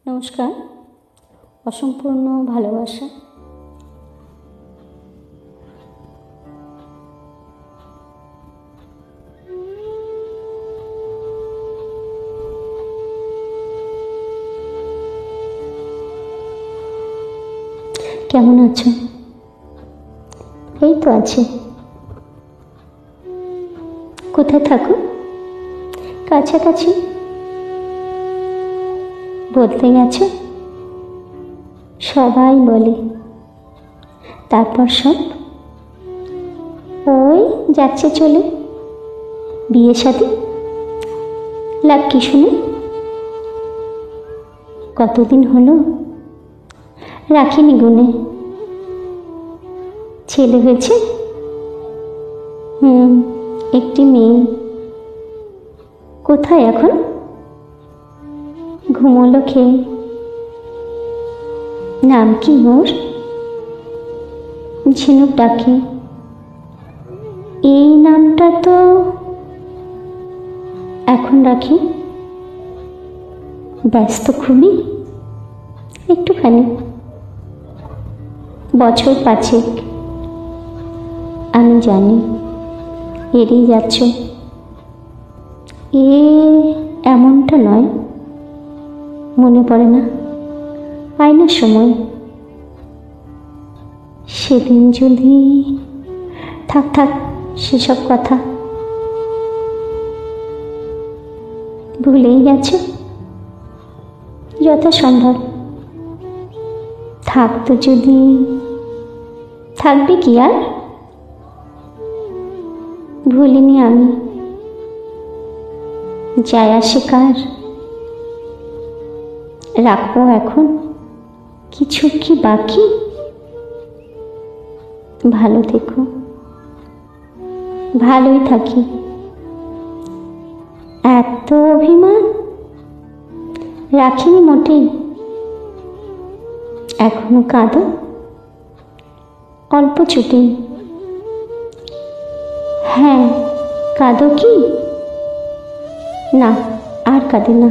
নমস্কার। অসম্পূর্ণ ভালোবাসা। কেমন আছো? এই তো আছি। কোথায় থাকো? কাছাকাছি? বদলে গেছো? সবাই বলে, তারপর সব ওই যাচ্ছে চলে। বিয়ে শাদী লাভ কি শুনে? কতদিন হলো রাখিনি গুনে। ছেলে হয়েছে? একটি মেয়ে। কোথায় এখন? ঘুমোলো খেয়ে। নাম কি ওর? ঝিনুক ডাকে। এই নামটা তো এখন রাখি। ব্যস্ত খুবই, একটুখানি। বছর 5 আমি জানি এড়িয়ে যাচ্ছ। এমনটা নয়, মনে পড়ে না, পাই না সময়। সেদিন যদি থাক সেসব কথা ভুলেই গেছ। যথাসম্ভব থাকতো যদি, থাকবে কি আর? ভুলিনি আমি, যায় আসে কার। রাখবো এখন কিছু কি বাকি? ভালো থেকো, ভালোই থাকি। এত অভিমান রাখিনি মোটেই। এখনো কাঁদো অল্প চুটেই। হ্যাঁ, কাঁদো কি? না, আর কাঁদে না।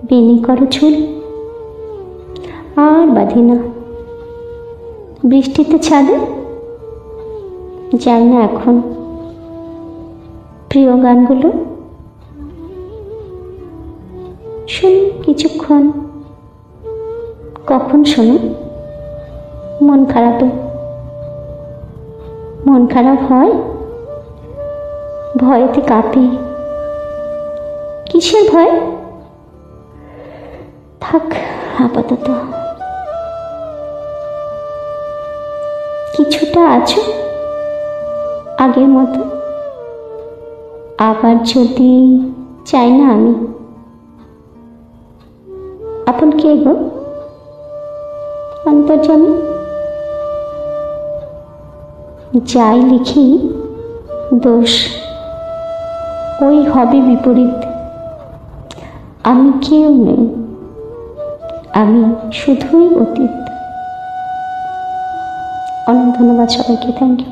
বেনি করো চুল, আর বাঁধি না। বৃষ্টিতে ছাদে যাই না এখন। প্রিয় গানগুলো শুনি কিছুক্ষণ। কখন শোনো? মন খারাপে। মন খারাপ হয়? ভয়েতে কাঁপি। কিসের ভয়? থাক আপাতত। কিছুটা আছো আগের মতো। আবার যদি চাই না আমি। আপন কে গো? অন্তর্যামী। যাই লিখি দোষ ওই হবে বিপরীত। আমি কেউ নেই, আমি শুধুই অতীত। অনেক ধন্যবাদ সবাইকে। Thank you.